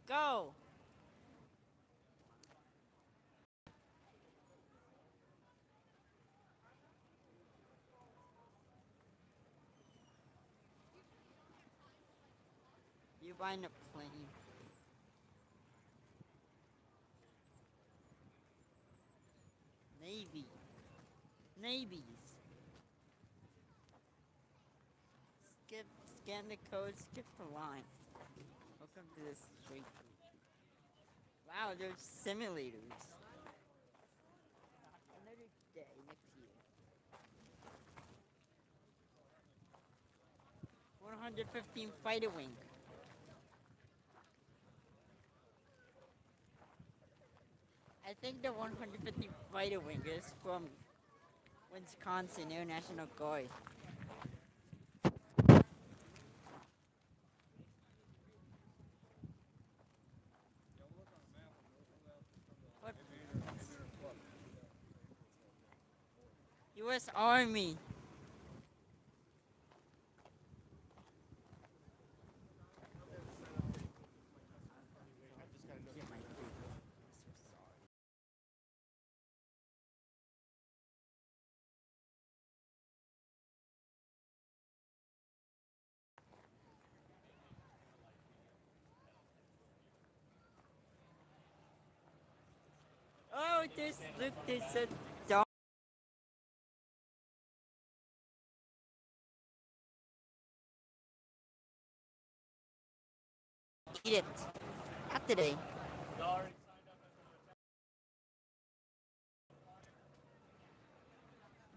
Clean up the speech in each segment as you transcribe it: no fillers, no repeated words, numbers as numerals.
Go! You buying a plane? Navy. Navies. Skip, scan the code, skip the line. Welcome to this street. Wow, there's simulators. Another day next year. 115 fighter wing. I think the 150 fighter wing is from Wisconsin Air National Guard. What? U.S. Army. Oh, look, there's a dog. Eat it. Not today.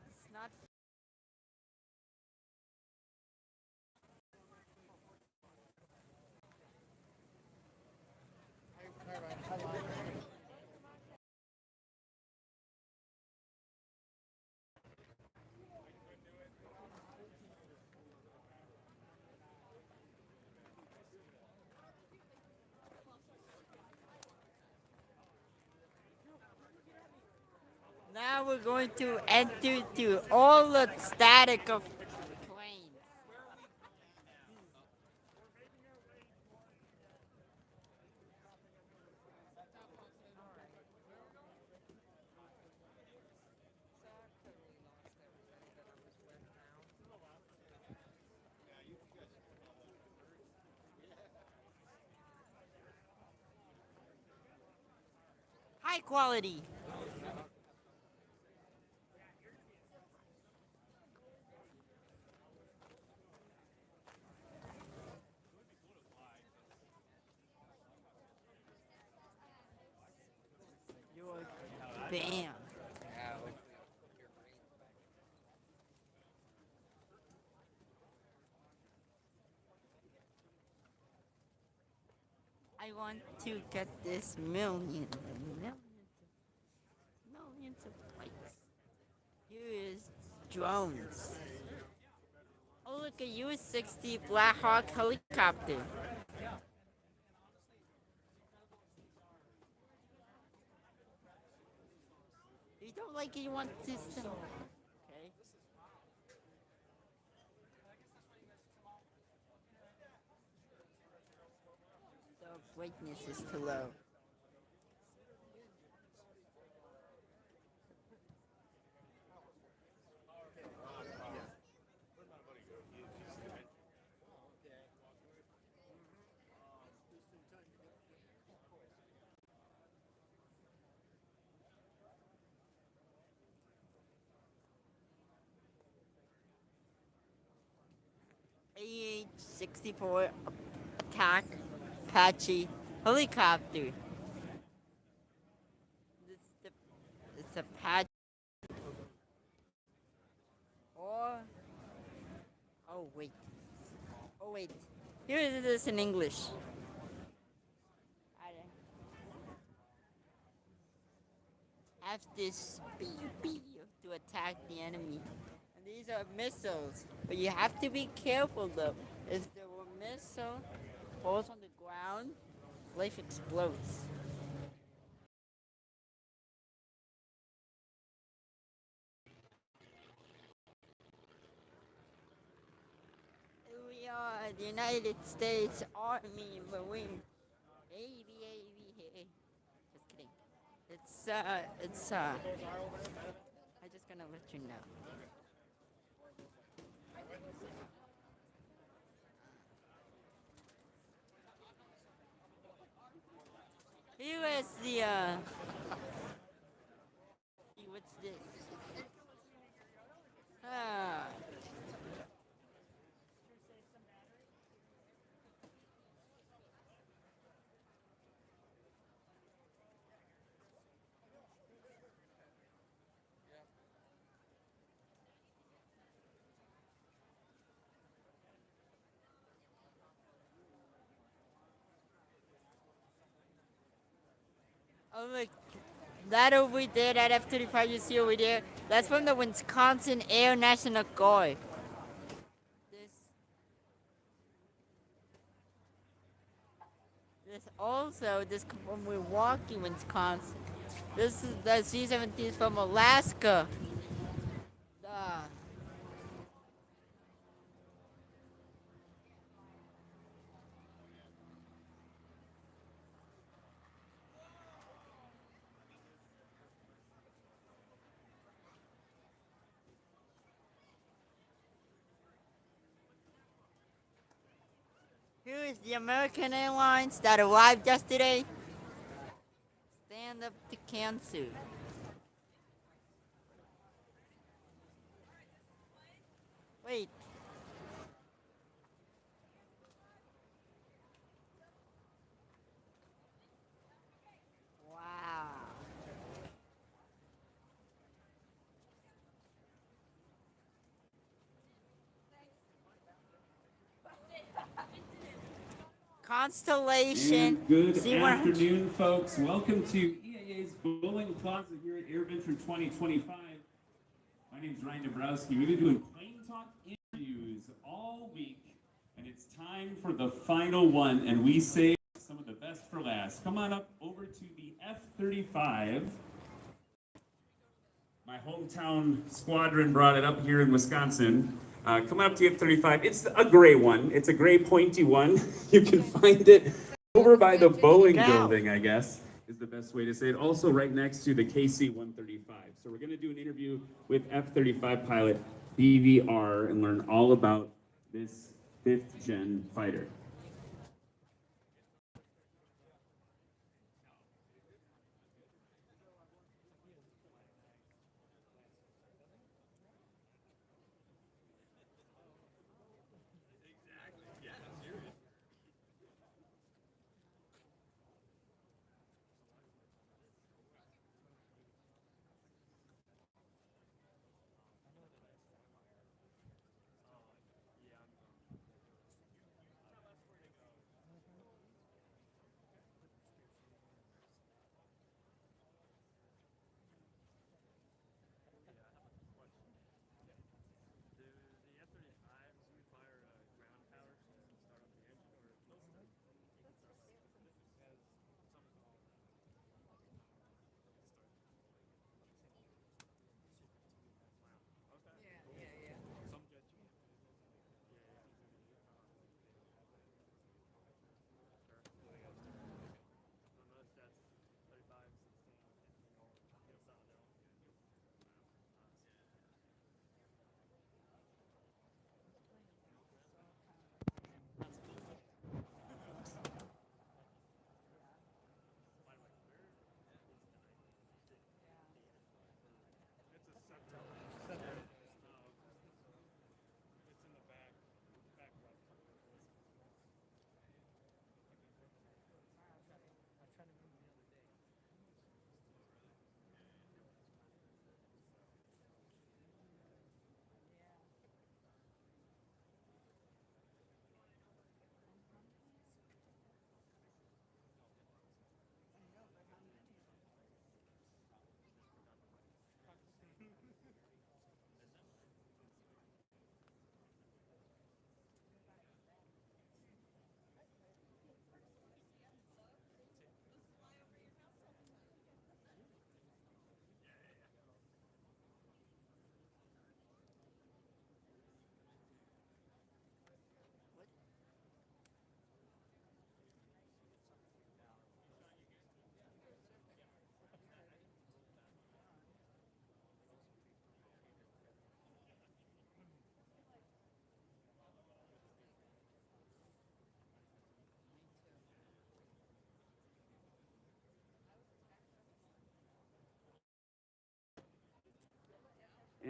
It's not. Now we're going to enter to all the static of planes. High quality. Bam. I want to get this millions of likes. Here is drones. Oh, look, a U-60 Black Hawk helicopter. You don't like it, you want to sell. Okay. The brightness is too low. AH-64 attack Apache helicopter. It's Apache or wait. Oh wait. Here it is in English. Have this speed to attack the enemy. And these are missiles. But you have to be careful though. If there were missile falls on the ground, life explodes. We are the United States Army Marine Navy. I just gonna let you know. Here is the what's this? Ah, oh look, that over there, that F-35 you see over there, that's from the Wisconsin Air National Guard. This, this from Milwaukee, Wisconsin. This is the C-17 from Alaska. Uh, Here is the American Airlines that arrived yesterday. Stand up to cancer. Wait, wow. Constellation. And good afternoon, folks. Welcome to EAA's Bowling Plaza here at AirVenture 2025. My name is Ryan Dabrowski. We've been doing plane talk interviews all week, and it's time for the final one, and we saved some of the best for last. Come on up over to the F-35. My hometown squadron brought it up here in Wisconsin. Come up to the F-35. It's a gray one. It's a gray pointy one. You can find it over by the Boeing building, I guess, is the best way to say it. Also right next to the KC-135. So we're going to do an interview with F-35 pilot BVR and learn all about this 5th gen fighter.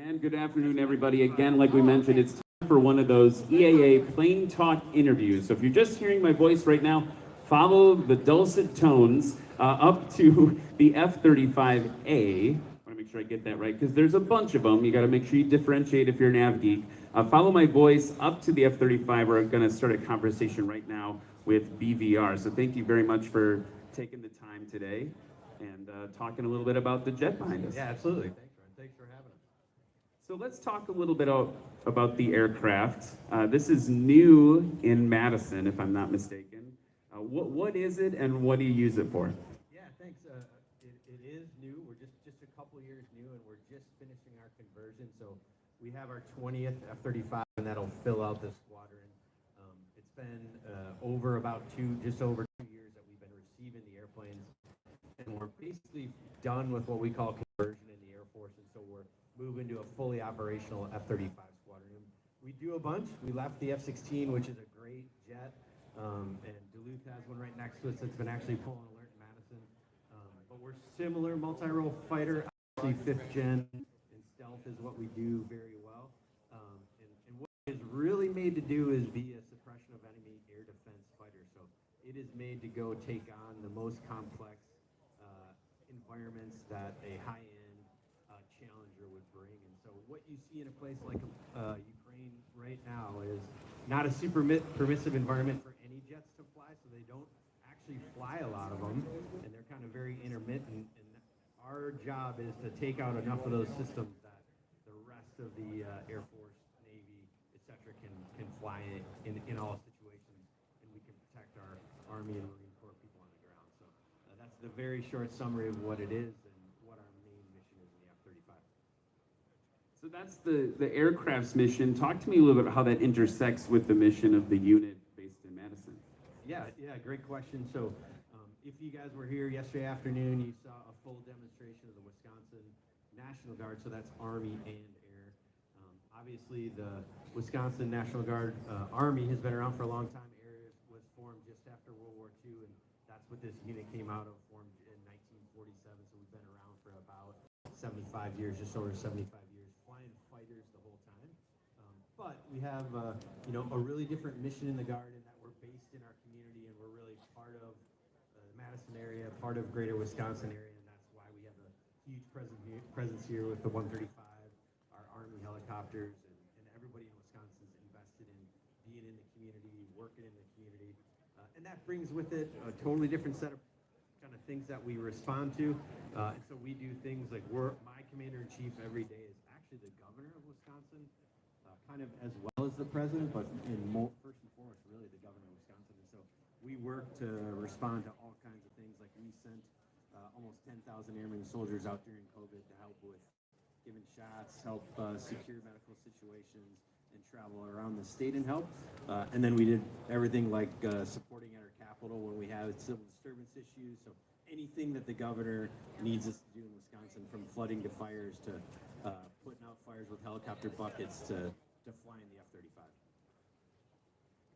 And good afternoon, everybody. Again, like we mentioned, it's time for one of those EAA Plain Talk interviews. So if you're just hearing my voice right now, follow the dulcet tones up to the F-35A. I want to make sure I get that right because there's a bunch of them. You got to make sure you differentiate if you're an av geek. Follow my voice up to the F-35. We're going to start a conversation right now with BVR. So thank you very much for taking the time today and talking a little bit about the jet behind us. Yeah, absolutely. Thanks, Ryan. Thanks for having us. So let's talk a little bit about the aircraft. This is new in Madison, if I'm not mistaken. What is it, and what do you use it for? Yeah, thanks. It is new. We're just a couple years new, and we're just finishing our conversion. So we have our 20th F-35, and that'll fill out the squadron. It's been just over 2 years that we've been receiving the airplanes, and we're basically done with what we call conversion in the Air Force, and so we're moving to a fully operational F-35 squadron. We do a bunch. We left the F-16, which is a great jet, and Duluth has one right next to us that's been actually pulling alert in Madison. But we're similar multi-role fighter, obviously 5th gen, and stealth is what we do very well. And what it is really made to do is be a suppression of enemy air defense fighter. So it is made to go take on the most complex environments that a high-end challenger would bring. And so what you see in a place like Ukraine right now is not a super permissive environment for any jets to fly, so they don't actually fly a lot of them, and they're kind of very intermittent. And our job is to take out enough of those systems that the rest of the Air Force, Navy, etc. can fly in all situations, and we can protect our Army and Marine Corps people on the ground. So that's the very short summary of what it is and what our main mission is in the F-35. So that's the aircraft's mission. Talk to me a little bit how that intersects with the mission of the unit based in Madison. Yeah, great question. So if you guys were here yesterday afternoon, you saw a full demonstration of the Wisconsin National Guard, so that's Army and Air. Obviously, the Wisconsin National Guard Army has been around for a long time. Air was formed just after World War II, and that's what this unit came out of, formed in 1947, so we've been around for about 75 years, just over 75 years, flying fighters the whole time. But we have a really different mission in the Guard in that we're based in our community, and we're really part of the Madison area, part of greater Wisconsin area, and that's why we have a huge presence here with the 135, our Army helicopters, and everybody in Wisconsin is invested in being in the community, working in the community. And that brings with it a totally different set of kind of things that we respond to. And so we do things like my commander-in-chief every day is actually the governor of Wisconsin, kind of as well as the president, but first and foremost, really the governor of Wisconsin. And so we work to respond to all kinds of things. Like we sent almost 10,000 airmen and soldiers out during COVID to help with giving shots, help secure medical situations, and travel around the state and help. And then we did everything like supporting at our Capitol when we have civil disturbance issues. So anything that the governor needs us to do in Wisconsin, from flooding to fires to putting out fires with helicopter buckets to flying the F-35.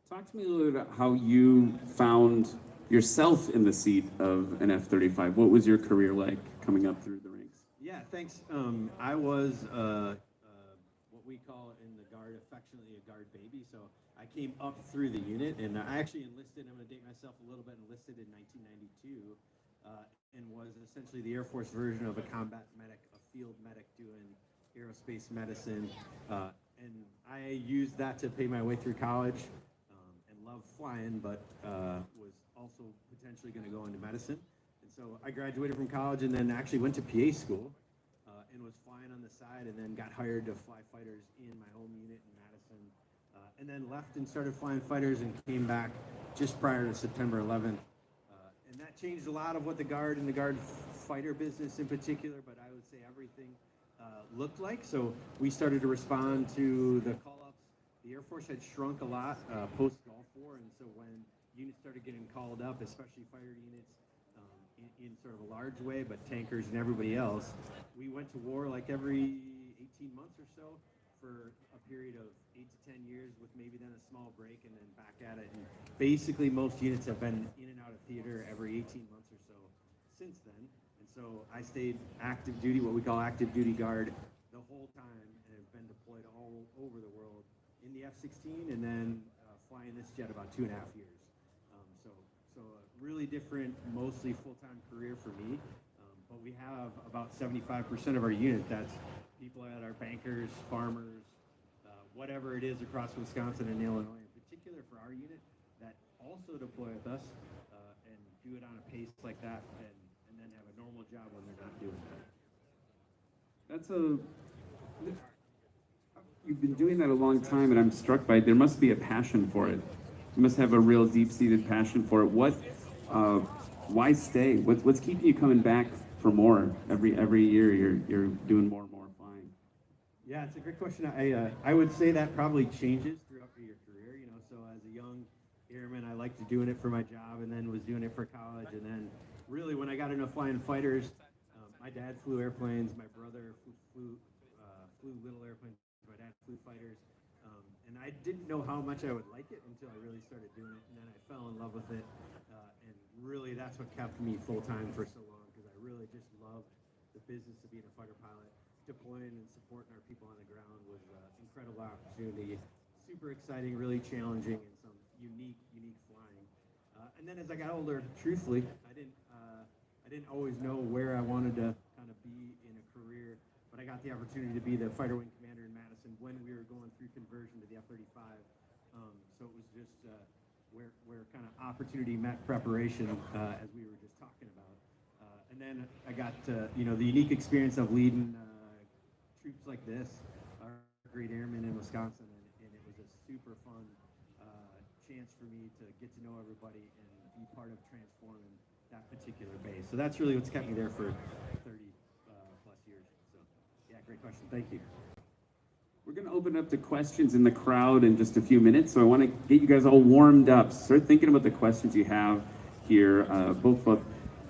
Talk to me a little bit about how you found yourself in the seat of an F-35. What was your career like coming up through the ranks? Yeah, thanks. I was what we call in the Guard affectionately a Guard baby. So I came up through the unit, and I actually enlisted. I'm going to date myself a little bit. Enlisted in 1992, and was essentially the Air Force version of a combat medic, a field medic doing aerospace medicine. And I used that to pay my way through college, and loved flying, but was also potentially going to go into medicine. And so I graduated from college and then actually went to PA school, and was flying on the side, and then got hired to fly fighters in my home unit in Madison, and then left and started flying fighters and came back just prior to September 11th. And that changed a lot of what the Guard and the Guard fighter business in particular, but I would say everything looked like. So we started to respond to the call-ups. The Air Force had shrunk a lot post-Gulf War, and so when units started getting called up, especially fighter units, in sort of a large way, but tankers and everybody else, we went to war like every 18 months or so for a period of 8 to 10 years, with maybe then a small break and then back at it. And basically most units have been in and out of theater every 18 months or so since then. And so I stayed active duty, what we call active duty Guard, the whole time. deployed all over the world in the F-16 and then flying this jet about 2.5 years. So a really different, mostly full-time career for me. But we have about 75% of our unit that's people that are bankers, farmers, whatever it is across Wisconsin and Illinois in particular for our unit that also deploy with us and do it on a pace like that and then have a normal job when they're not doing that. You've been doing that a long time, and I'm struck by there must be a passion for it. You must have a real deep-seated passion for it. Why stay? What's keeping you coming back for more every year? You're doing more and more flying. Yeah, it's a great question. I would say that probably changes throughout your career. You know, so as a young airman, I liked doing it for my job, and then was doing it for college, and then really when I got into flying fighters, my dad flew airplanes. My brother flew little airplanes. My dad flew fighters. And I didn't know how much I would like it until I really started doing it, and then I fell in love with it. And really, that's what kept me full-time for so long, because I really just loved the business of being a fighter pilot. Deploying and supporting our people on the ground was an incredible opportunity. Super exciting, really challenging, and some unique flying. And then as I got older, truthfully, I didn't always know where I wanted to kind of be in a career, but I got the opportunity to be the fighter wing commander in Madison when we were going through conversion to the F-35. So it was just where kind of opportunity met preparation, as we were just talking about. And then I got the unique experience of leading troops like this, our great airmen in Wisconsin, and it was a super fun chance for me to get to know everybody and be part of transforming that particular base. So that's really what's kept me there for 30 plus years. So yeah, great question. Thank you. We're going to open up to questions in the crowd in just a few minutes, so I want to get you guys all warmed up. Start thinking about the questions you have here, both about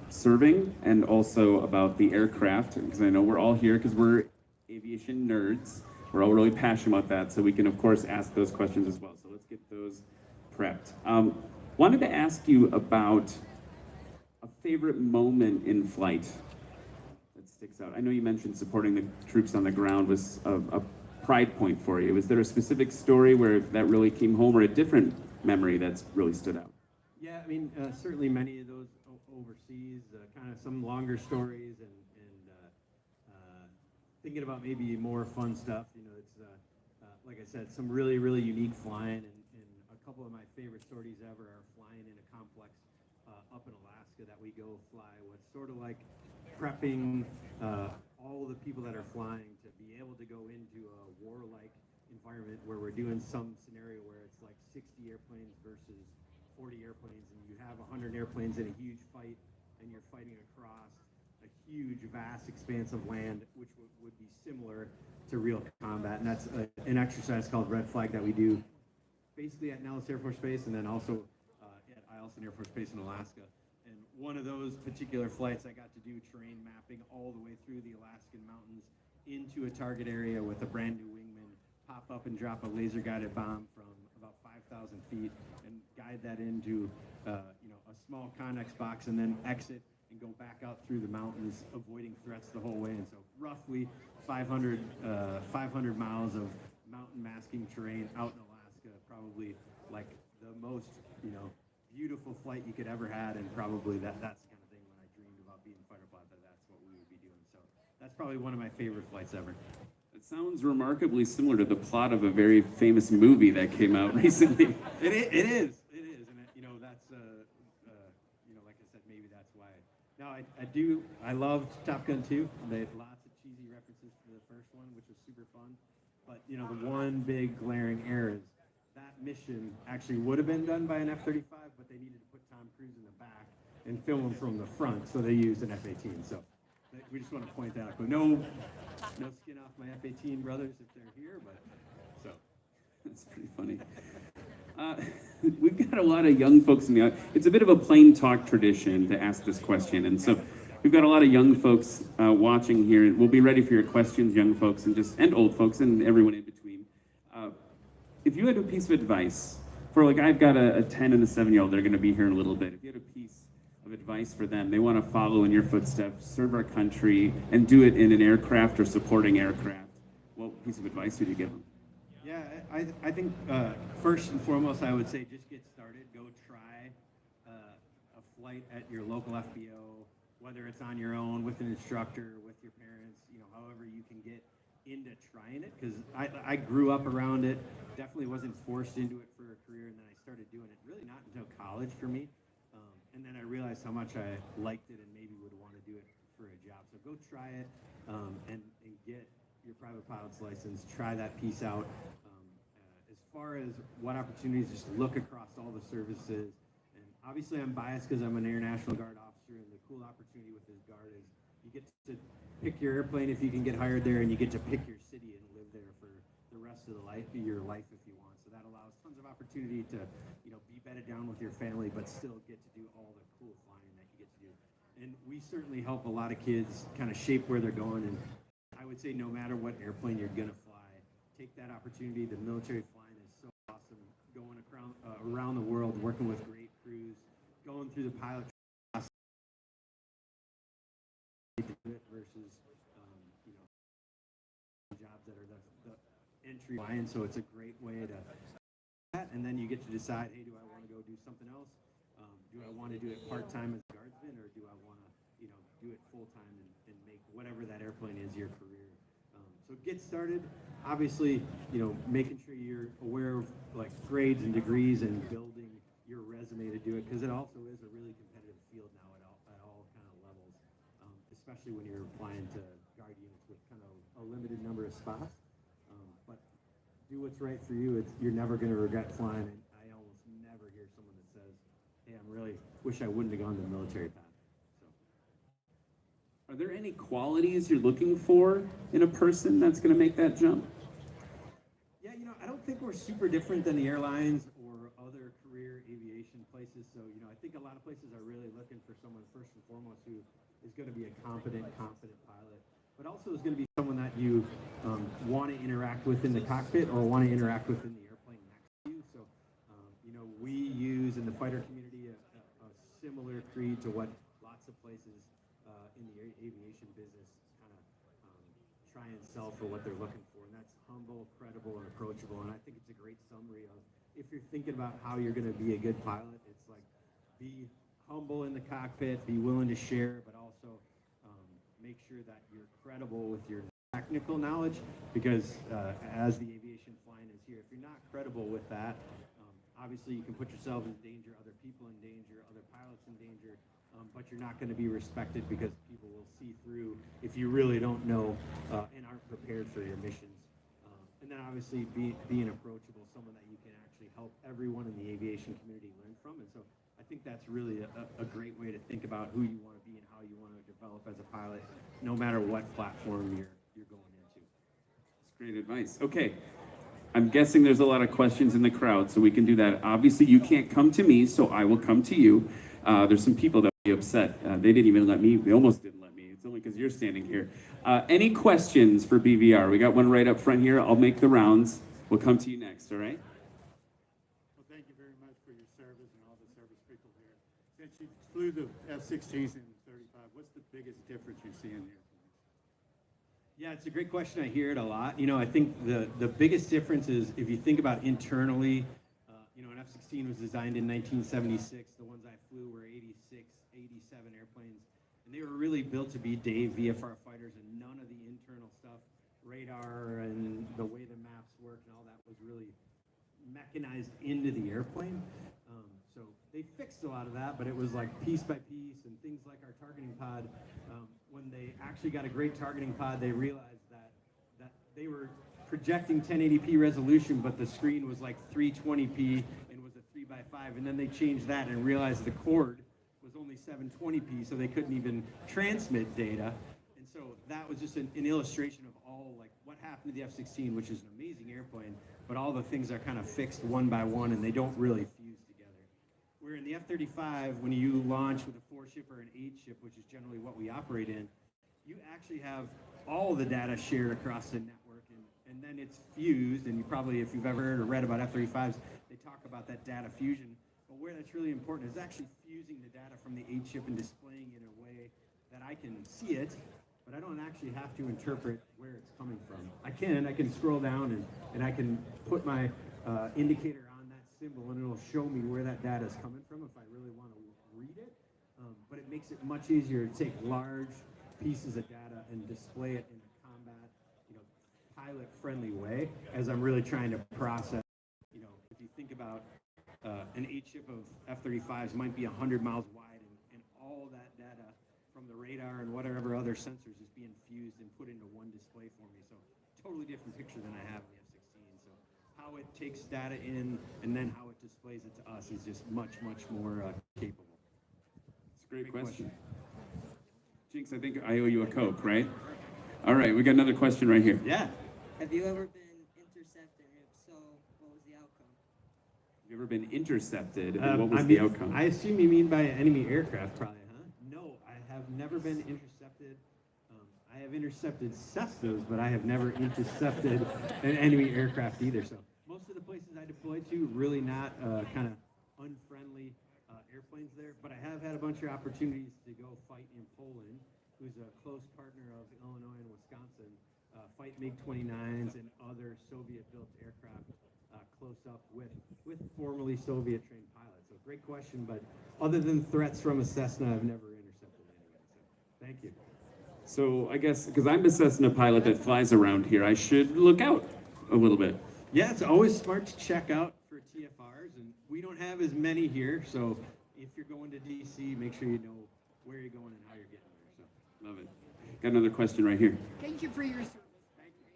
serving and also about the aircraft, because I know we're all here because we're aviation nerds. We're all really passionate about that, so we can, of course, ask those questions as well. So let's get those prepped. Wanted to ask you about a favorite moment in flight that sticks out. I know you mentioned supporting the troops on the ground was a pride point for you. Was there a specific story where that really came home, or a different memory that's really stood out? Yeah, I mean, certainly many of those overseas, kind of some longer stories, and thinking about maybe more fun stuff. You know, it's like I said, some really unique flying, and a couple of my favorite stories ever are flying in a complex up in Alaska that we go fly with, sort of like prepping all the people that are flying to be able to go into a warlike environment where we're doing some scenario where it's like 60 airplanes versus 40 airplanes, and you have 100 airplanes in a huge fight, and you're fighting across a huge, vast expanse of land, which would be similar to real combat. And that's an exercise called Red Flag that we do basically at Nellis Air Force Base, and then also at Eielson Air Force Base in Alaska. And one of those particular flights, I got to do terrain mapping all the way through the Alaskan mountains into a target area with a brand new wingman, pop up and drop a laser-guided bomb from about 5,000 feet and guide that into a small Connex box, and then exit and go back out through the mountains, avoiding threats the whole way. And so roughly 500 miles of mountain masking terrain out in Alaska, probably like the most, beautiful flight you could ever had, and probably that's the kind of thing when I dreamed about being a fighter pilot, that's what we would be doing. So that's probably one of my favorite flights ever. It sounds remarkably similar to the plot of a very famous movie that came out recently. It is, and that's like I said, maybe that's why. Now I loved Top Gun 2. They had lots of cheesy references to the first one, which was super fun. But the one big glaring error is that mission actually would have been done by an F-35, but they needed to put Tom Cruise in the back and film him from the front, so they used an F-18. So we just want to point that out. But no skin off my F-18 brothers if they're here, but so. That's pretty funny. We've got a lot of young folks in the audience. It's a bit of a plain talk tradition to ask this question, and so we've got a lot of young folks watching here. We'll be ready for your questions, young folks, and old folks, and everyone in between. If you had a piece of advice for, like, I've got a 10 and a 7-year-old, they're going to be here in a little bit. If you had a piece of advice for them, they want to follow in your footsteps, serve our country, and do it in an aircraft or supporting aircraft, piece of advice would you give them? Yeah, I think first and foremost, I would say just get started. Go try a flight at your local FBO, whether it's on your own, with an instructor, with your parents, however you can get into trying it. Because I grew up around it, definitely wasn't forced into it for a career, and then I started doing it really not until college for me. And then I realized how much I liked it and maybe would want to do it for a job. So go try it and get your private pilot's license. Try that piece out. As far as what opportunities, just look across all the services. And obviously I'm biased because I'm an Air National Guard officer, and the cool opportunity with this Guard is you get to pick your airplane if you can get hired there, and you get to pick your city and live there for the rest of your life if you want. So that allows tons of opportunity to, be bedded down with your family, but still get to do all the cool flying that you get to do. And we certainly help a lot of kids kind of shape where they're going. And I would say no matter what airplane you're going to fly, take that opportunity. The military flying is so awesome. Going around the world, working with great crews, going through the pilot class versus, jobs that are the entry flying. So it's a great way to that. And then you get to decide, hey, do I want to go do something else? Do I want to do it part-time as a guardsman, or do I want to, do it full-time and make whatever that airplane is your career? So get started. Obviously, making sure you're aware of like grades and degrees and building your resume to do it, because it also is a really competitive field now at all kind of levels, especially when you're applying to guard units with kind of a limited number of spots. But do what's right for you. You're never going to regret flying. And I almost never hear someone that says, hey, I really wish I wouldn't have gone the military path. Are there any qualities you're looking for in a person that's going to make that jump? Yeah, I don't think we're super different than the airlines or other career aviation places. So, I think a lot of places are really looking for someone first and foremost who is going to be a confident pilot, but also is going to be someone that you want to interact with in the cockpit or want to interact with in the airplane next to you. So, we use in the fighter community a similar creed to what lots of places in the aviation business kind of try and sell for what they're looking for, and that's humble, credible, and approachable. And I think it's a great summary of, if you're thinking about how you're going to be a good pilot, it's like, be humble in the cockpit, be willing to share, but also make sure that you're credible with your technical knowledge, because as the aviation flying is here, if you're not credible with that, obviously you can put yourself in danger, other people in danger, other pilots in danger, but you're not going to be respected because people will see through if you really don't know and aren't prepared for your missions. And then obviously being approachable, someone that you can actually help everyone in the aviation community learn from. And so I think that's really a great way to think about who you want to be and how you want to develop as a pilot, no matter what platform you're going into. That's great advice. Okay. I'm guessing there's a lot of questions in the crowd, so we can do that. Obviously, you can't come to me, so I will come to you. There's some people that will be upset. They didn't even let me. They almost didn't let me. It's only because you're standing here. Any questions for BVR? We got one right up front here. I'll make the rounds. We'll come to you next, all right? Well, thank you very much for your service and all the service people here. Since you flew the F-16s and 35, what's the biggest difference you see in the airplanes? Yeah, it's a great question. I hear it a lot. I think the biggest difference is if you think about internally, an F-16 was designed in 1976. The ones I flew were 86, 87 airplanes. And they were really built to be day VFR fighters, and none of the internal stuff, radar and the way the maps work and all that, was really mechanized into the airplane. So they fixed a lot of that, but it was like piece by piece, and things like our targeting pod. When they actually got a great targeting pod, they realized that they were projecting 1080p resolution, but the screen was like 320p and was a 3x5, and then they changed that and realized the cord was only 720p, so they couldn't even transmit data. And so that was just an illustration of all, like, what happened to the F-16, which is an amazing airplane, but all the things are kind of fixed one by one, and they don't really fuse together. Where in the F-35, when you launch with a 4-ship or an 8-ship, which is generally what we operate in, you actually have all the data shared across the network, and then it's fused. And you probably, if you've ever heard or read about F-35s, they talk about that data fusion. But where that's really important is actually fusing the data from the 8-ship and displaying it in a way that I can see it, but I don't actually have to interpret where it's coming from. I can scroll down and I can put my indicator on that symbol and it'll show me where that data is coming from if I really want to read it. But it makes it much easier to take large pieces of data and display it in a combat, pilot-friendly way as I'm really trying to process. If you think about an 8 ship of F-35s might be 100 miles wide, and all that data from the radar and whatever other sensors is being fused and put into one display for me. So totally different picture than I have in the F-16. So how it takes data in and then how it displays it to us is just much, much more capable. It's a great question. Jinx, I think I owe you a Coke, right? All right, we got another question right here. Yeah. Have you ever been intercepted? If so, what was the outcome? Have you ever been intercepted, and what was the outcome? I assume you mean by enemy aircraft, probably, huh? No, I have never been intercepted. I have intercepted Cessnas, but I have never intercepted an enemy aircraft either. So most of the places I deployed to, really not kind of unfriendly airplanes there. But I have had a bunch of opportunities to go fight in Poland, who's a close partner of Illinois and Wisconsin, fight MiG-29s and other Soviet-built aircraft close up with formerly Soviet-trained pilots. So great question, but other than threats from a Cessna, I've never intercepted anyone. So thank you. So I guess, because I'm a Cessna pilot that flies around here, I should look out a little bit. Yeah, it's always smart to check out for TFRs, and we don't have as many here, so if you're going to DC, make sure you know where you're going and how you're getting there. So Love it. Got another question right here. Thank you for your service. Thank you.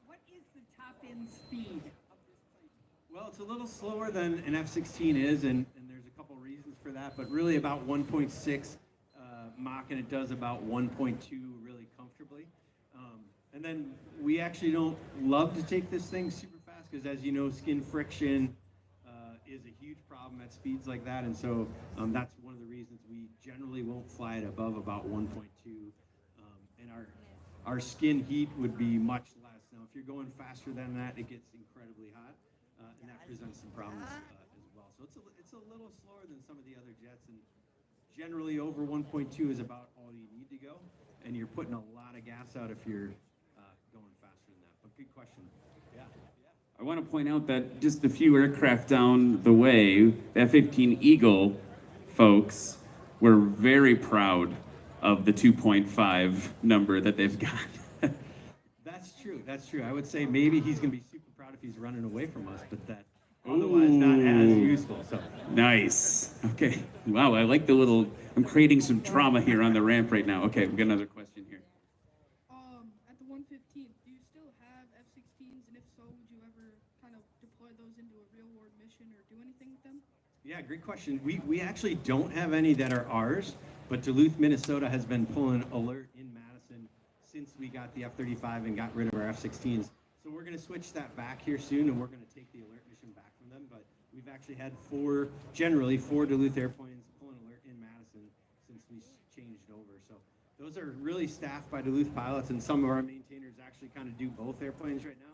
What is the top end speed of this plane? well, it's a little slower than an F-16 is, and there's a couple reasons for that, but really about 1.6 Mach, and it does about 1.2 really comfortably. And then we actually don't love to take this thing super fast because, as you know, skin friction is a huge problem at speeds like that, and so that's one of the reasons we generally won't fly it above about 1.2. And our skin heat would be much less. Now, if you're going faster than that, it gets incredibly hot, and that presents some problems as well. So it's a little slower than some of the other jets, and generally over 1.2 is about all you need to go, and you're putting a lot of gas out if you're going faster than that. But good question. Yeah. I want to point out that just a few aircraft down the way, the F-15 Eagle folks were very proud of the 2.5 number that they've got. That's true. That's true. I would say maybe he's going to be super proud if he's running away from us, but that otherwise not as useful. So Nice. Okay. Wow, I like the little, I'm creating some drama here on the ramp right now. Okay, we got another question here. At the 115th, do you still have F-16s, and if so, would you ever kind of deploy those into a real-world mission or do anything with them? yeah, great question. We actually don't have any that are ours, but Duluth, Minnesota has been pulling alert in Madison since we got the F-35 and got rid of our F-16s. So we're going to switch that back here soon, and we're going to take the alert mission back from them. But we've actually had generally four Duluth airplanes pulling alert in Madison since we changed over. So those are really staffed by Duluth pilots, and some of our maintainers actually kind of do both airplanes right now.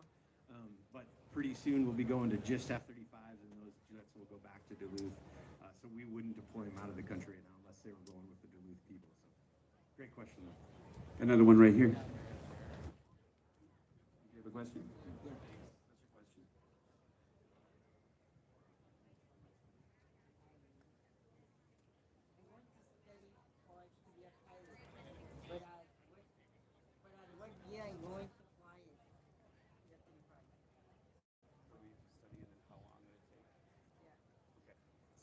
But pretty soon we'll be going to just F-35s, and those jets will go back to Duluth. So we wouldn't deploy them out of the country right now unless they were going with the Duluth people. So great question, though. Another one right here. Do you have a question? Yeah. What's your question? I want to study for to be a pilot, but what year I'm going to fly it? The F-35.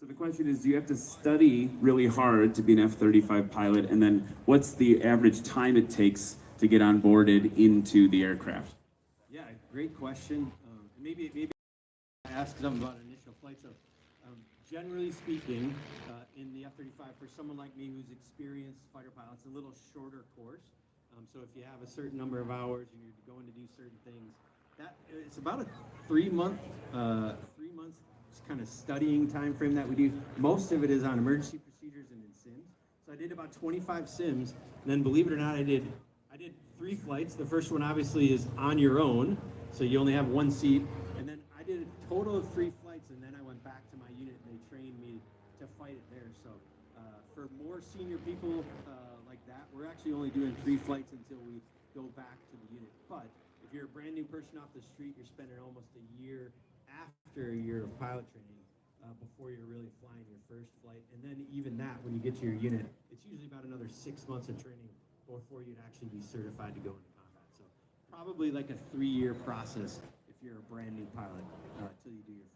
So the question is, do you have to study really hard to be an F-35 pilot, and then what's the average time it takes to get onboarded into the aircraft? Yeah, great question. Maybe I ask them about initial flight. So, generally speaking, in the F-35, for someone like me who's experienced fighter pilot, it's a little shorter course. So if you have a certain number of hours and you're going to do certain things, it's about a 3 month kind of studying time frame that we do. Most of it is on emergency procedures and in sims. So I did about 25 sims, and then believe it or not, I did 3 flights. The first one obviously is on your own, so you only have one seat. And then I did a total of 3 flights, and then I went back to my unit and they trained me to fight it there. So for more senior people like that, we're actually actually only doing 3 flights until we go back to the unit. But if you're a brand new person off the street, you're spending almost a year after a year of pilot training before you're really flying your first flight. And then even that, when you get to your unit, it's usually about another 6 months of training before you'd actually be certified to go into combat. So probably like a 3-year process if you're a brand new pilot until you do your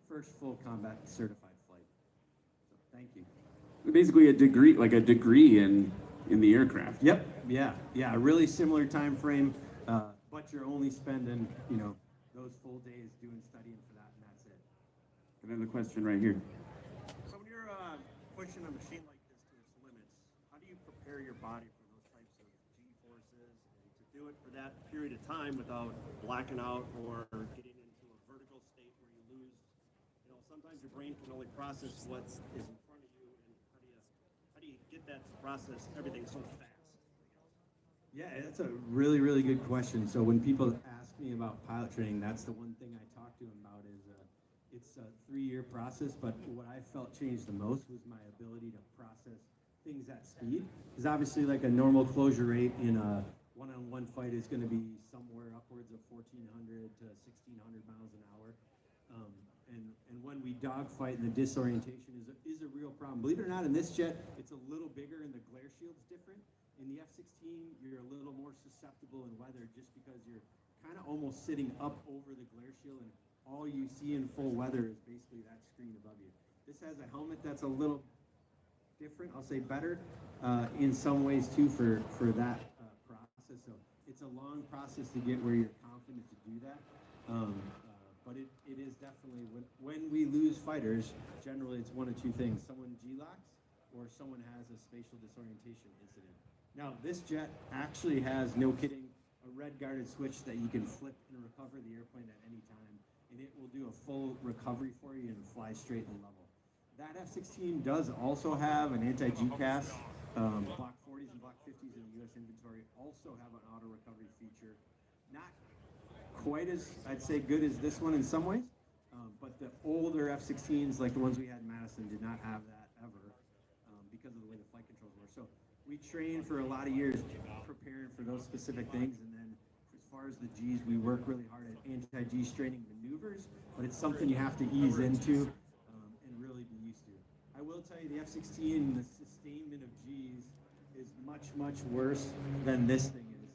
first full combat certified flight. So thank you. Basically a degree, like a degree in the aircraft. Yep. Yeah. A really similar time frame, but you're only spending, those full days doing studying for that, and that's it. Another question right here. So when you're pushing a machine like this to its limits, how do you prepare your body for those types of G-forces and to do it for that period of time without blacking out or getting into a vertical state where you lose? Sometimes your brain can only process what is in front of you, and how do you get that to process everything so fast? Yeah, that's a really, really good question. So when people ask me about pilot training, that's the one thing I talk to them about is it's a 3-year process, but what I felt changed the most was my ability to process things at speed. Because obviously like a normal closure rate in a one-on-one fight is going to be somewhere upwards of 1,400 to 1,600 miles an hour. And when we dogfight, and the disorientation is a real problem. Believe it or not, in this jet, it's a little bigger and the glare shield's different. In the F-16, you're a little more susceptible in weather just because you're kind of almost sitting up over the glare shield, and all you see in full weather is basically that screen above you. This has a helmet that's a little different, I'll say better, in some ways too for that process. So it's a long process to get where you're confident to do that. But it is definitely, when we lose fighters, generally it's one of two things. Someone G-locks or someone has a spatial disorientation incident. Now, this jet actually has, no kidding, a red guarded switch that you can flip and recover the airplane at any time, and it will do a full recovery for you and fly straight and level. That F-16 does also have an anti-GCAS. Block 40s and Block 50s in the U.S. inventory also have an auto recovery feature. Not quite as, I'd say, good as this one in some ways, but the older F-16s, like the ones we had in Madison, did not have that ever because of the way the flight controls were. So we trained for a lot of years preparing for those specific things, and then as far as the G's, we work really hard at anti-G straining maneuvers, but it's something you have to ease into and really be used to. I will tell you, the F-16, the sustainment of G's is much, much worse than this thing is.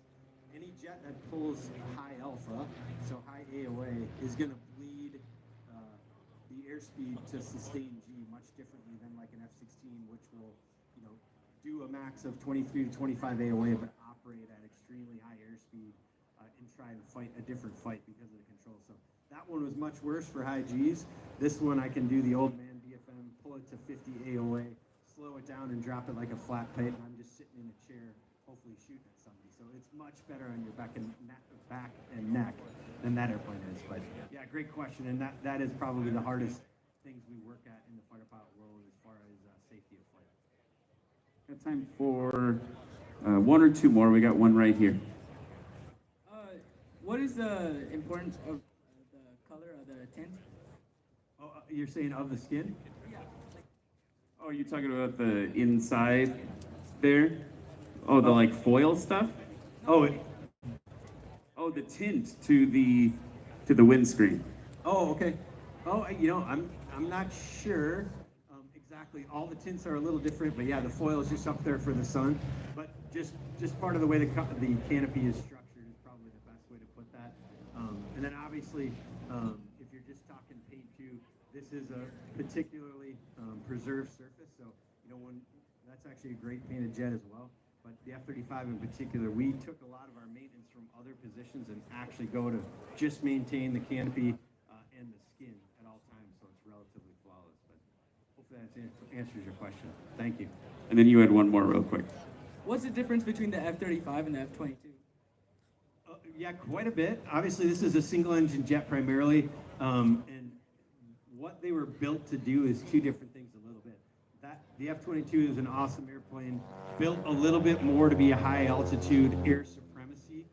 Any jet that pulls high alpha, so high AOA, is going to bleed the airspeed to sustain G much differently than like an F-16, which will, do a max of 23 to 25 AOA, but operate at extremely high airspeed and try and fight a different fight because of the control. So that one was much worse for high Gs. This one I can do the old man BFM, pull it to 50 AOA, slow it down and drop it like a flat plate, and I'm just sitting in a chair, hopefully shooting at somebody. So it's much better on your back and neck than that airplane is. But yeah, great question, and that is probably the hardest things we work at in the fighter pilot world as far as safety of flight. Got time for one or two more. We got one right here. What is the importance of the color of the tint? Oh, you're saying of the skin? Yeah. Oh, you're talking about the inside there? Oh, the like foil stuff? Oh, the tint to the windscreen. Oh, okay. Oh, I'm not sure exactly. All the tints are a little different, but yeah, the foil is just up there for the sun. But just part of the way the canopy is structured is probably the best way to put that. And then obviously, if you're just talking paint too, this is a particularly preserved surface. So that's actually a great painted jet as well. But the F-35 in particular, we took a lot of our maintenance from other positions and actually go to just maintain the canopy and the skin at all times, so it's relatively flawless. But hopefully that answers your question. Thank you. And then you had one more real quick. What's the difference between the F-35 and the F-22? Yeah, quite a bit. Obviously, this is a single-engine jet primarily, and what they were built to do is two different things a little bit. The F-22 is an awesome airplane, built a little bit more to be a high-altitude air supremacy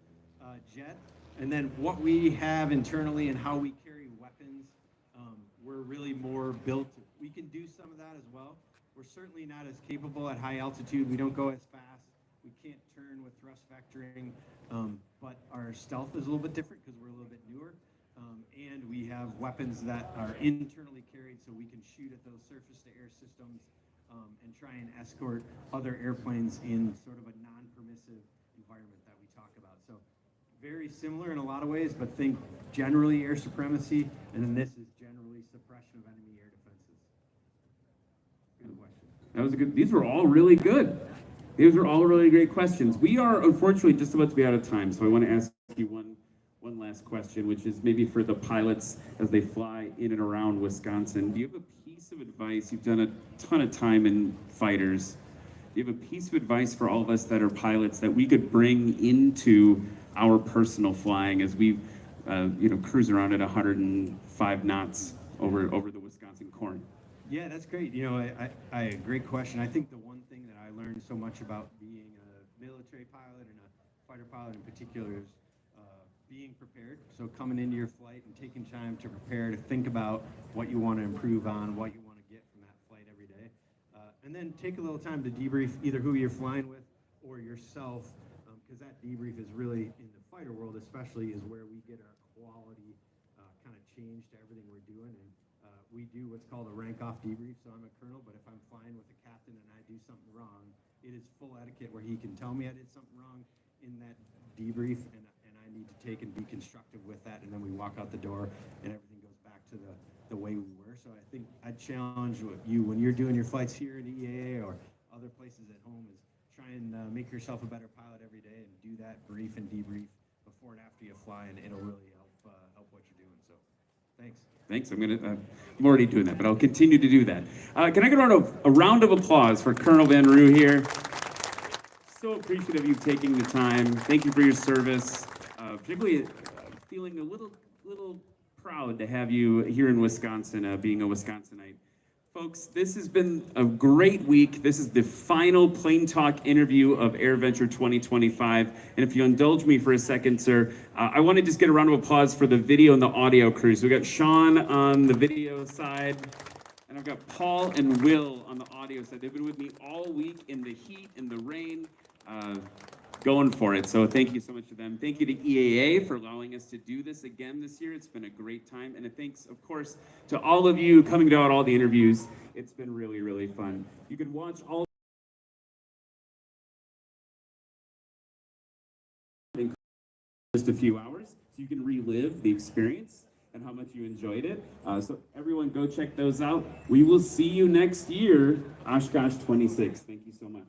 jet. And then what we have internally and how we carry weapons, we're really more built. We can do some of that as well. We're certainly not as capable at high altitude. We don't go as fast. We us factoring, but our stealth is a little bit different because we're a little bit newer. And we have weapons that are internally carried so we can shoot at those surface-to-air systems and try and escort other airplanes in sort of a non-permissive environment that we talk about. So very similar in a lot of ways, but think generally air supremacy, and then this is generally suppression of enemy air defenses. Good question. That was a good. These were all really good. These are all really great questions. We are unfortunately just about to be out of time, so I want to ask you one last question, which is maybe for the pilots as they fly in and around Wisconsin. Do you have a piece of advice? You've done a ton of time in fighters. Do you have a piece of advice for all of us that are pilots that we could bring into our personal flying as we, cruise around at 105 knots over the Wisconsin corn? Yeah, that's great. Great question. I think the one thing that I learned so much about being a military pilot and a fighter pilot in particular is being prepared. So coming into your flight and taking time to prepare, to think about what you want to improve on, what you want to get from that flight every day. And then take a little time to debrief either who you're flying with or yourself, because that debrief is really, in the fighter world especially, is where we get our quality kind of change to everything we're doing. And we do what's called a rank-off debrief. So I'm a colonel, but if I'm flying with a captain and I do something wrong, it is full etiquette where he can tell me I did something wrong in that debrief, and I need to take and be constructive with that, and then we walk out the door and everything goes back to the way we were. So I think I'd challenge you when you're doing your flights here at EAA or other places at home is try and make yourself a better pilot every day and do that brief and debrief before and after you fly, and it'll really help what you're doing. So thanks. Thanks. I'm already doing that, but I'll continue to do that. Can I get a round of applause for Colonel Van Roo here? So appreciative of you taking the time. Thank you for your service. Particularly feeling a little proud to have you here in Wisconsin, being a Wisconsinite. Folks, this has been a great week. This is the final Plane Talk interview of AirVenture 2025. And if you indulge me for a second, sir, I want to just get a round of applause for the video and the audio crews. We got Sean on the video side, and I've got Paul and Will on the audio side. They've been with me all week in the heat and the rain, going for it. So thank you so much to them. Thank you to EAA for allowing us to do this again this year. It's been a great time. And a thanks, of course, to all of you coming to all the interviews. It's been really, really fun. You can watch all in just a few hours, so you can relive the experience and how much you enjoyed it. So everyone go check those out. We will see you next year, Oshkosh 26. Thank you so much.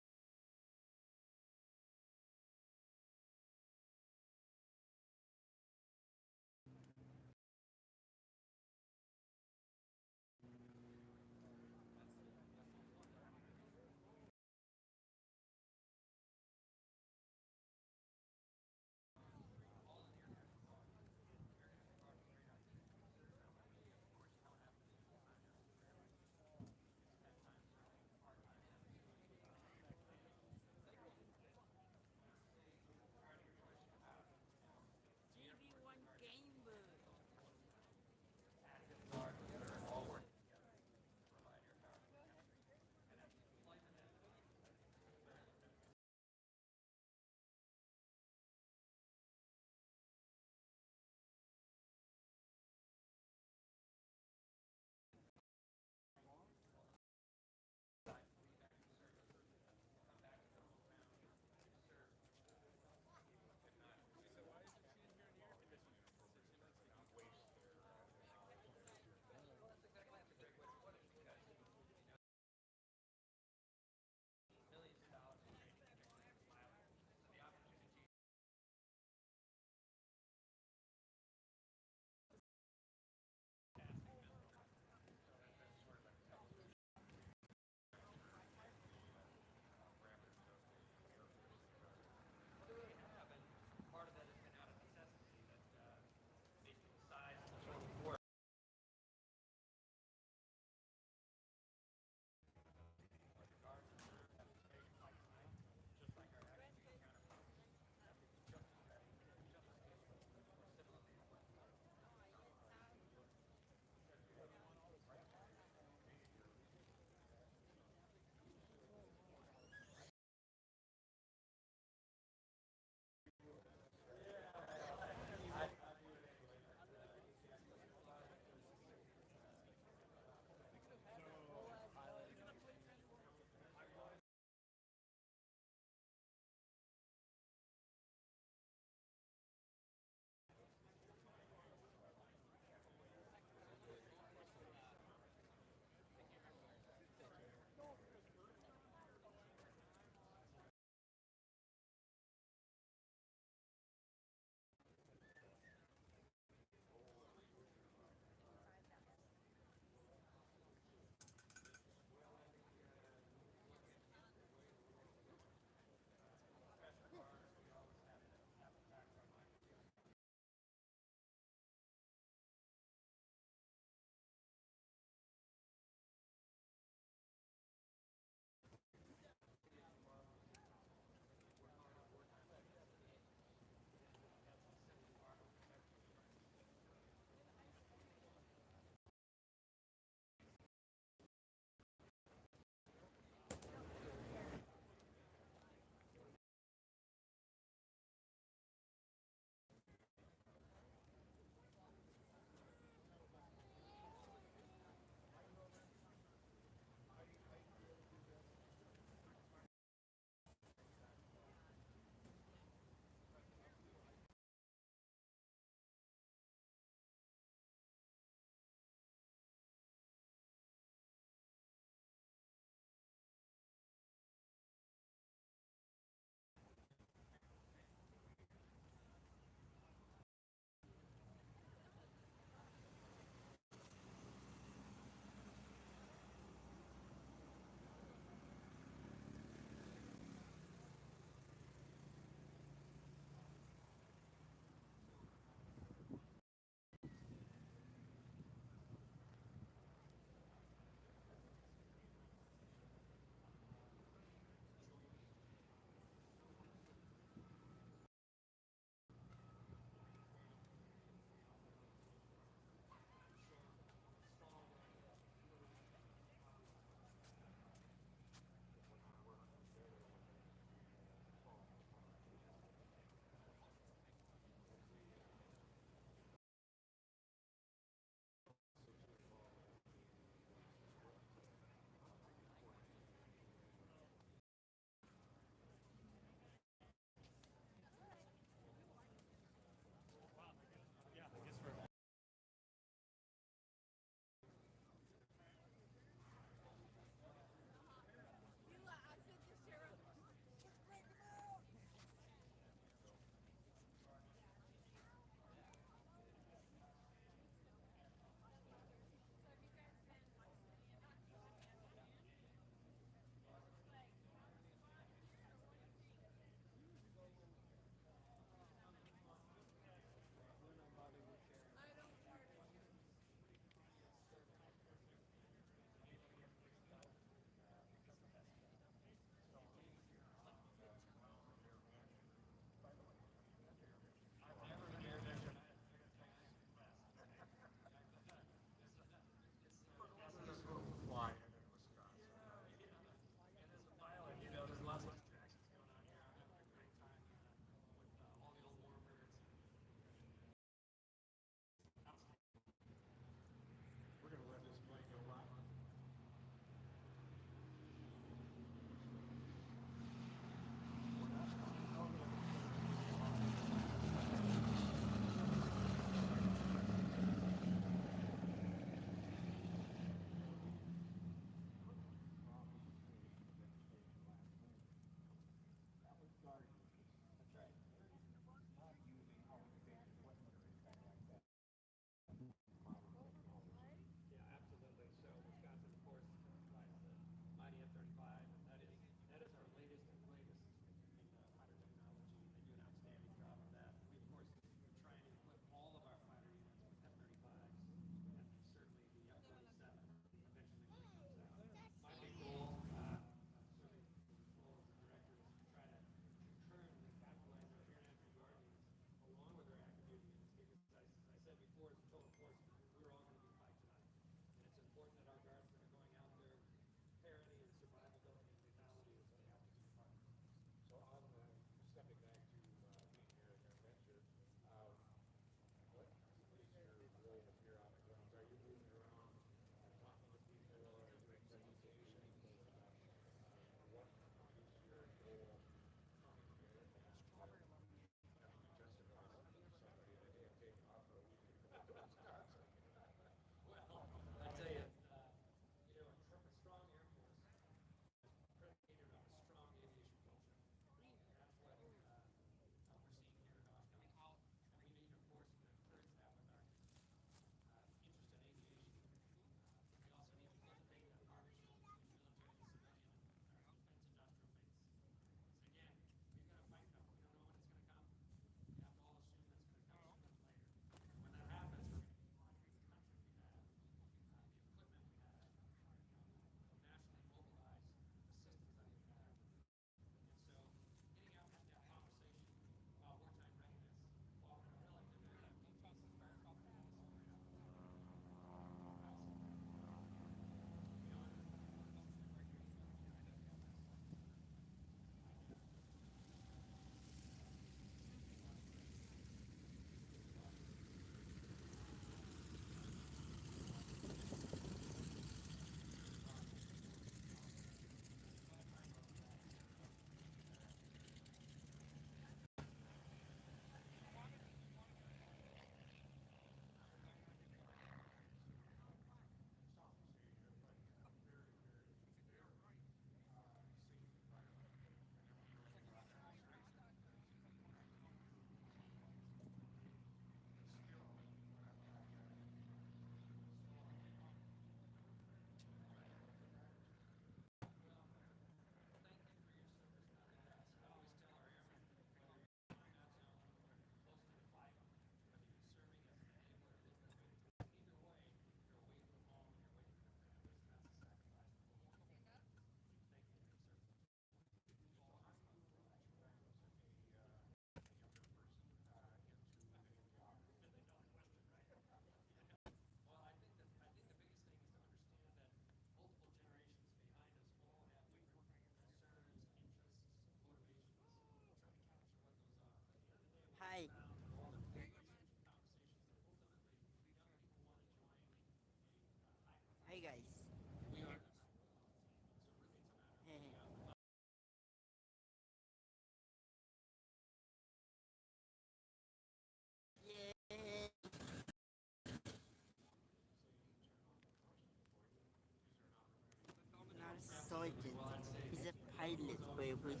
super pretty.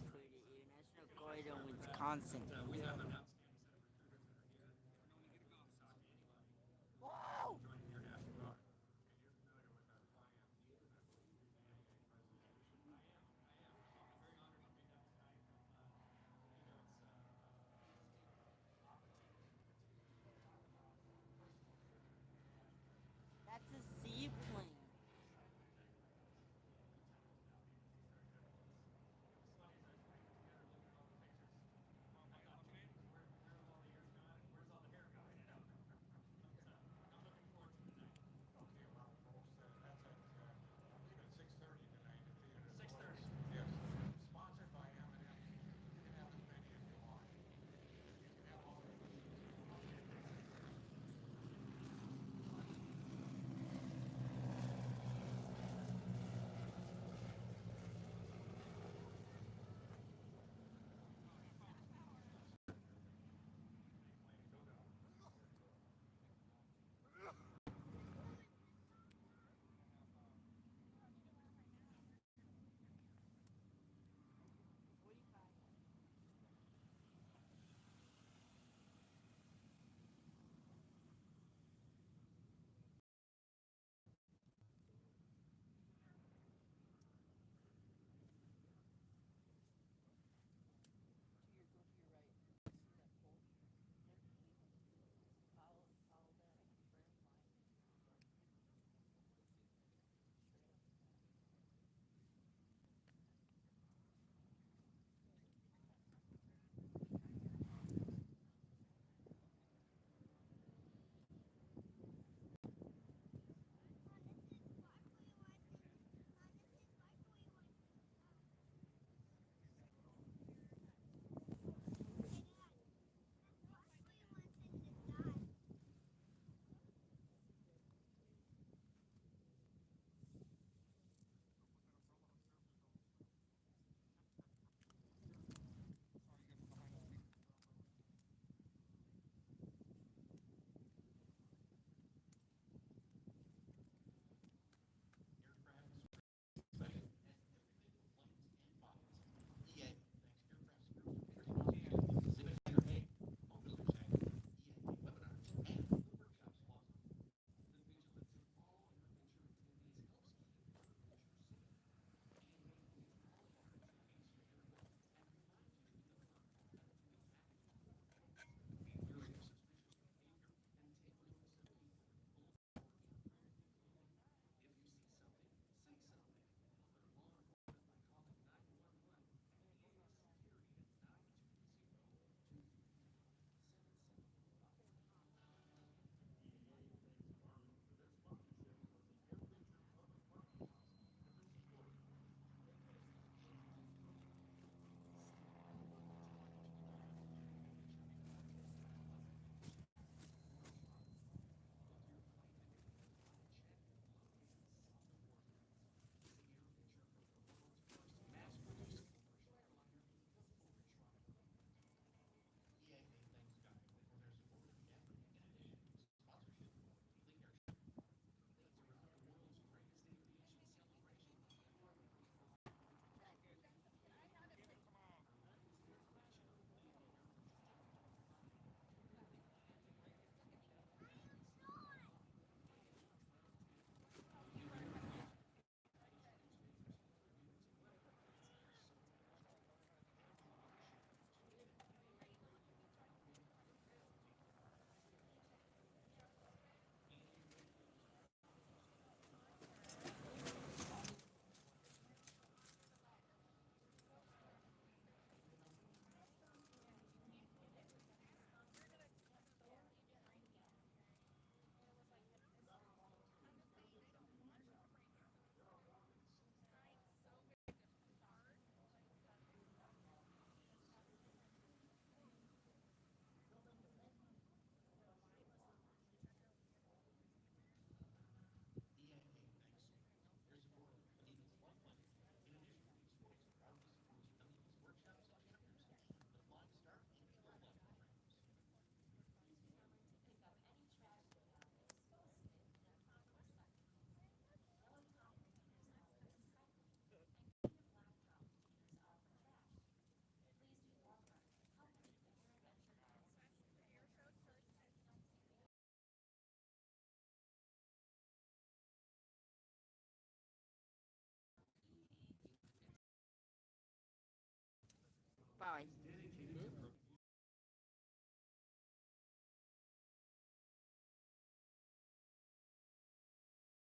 National Guard in Wisconsin.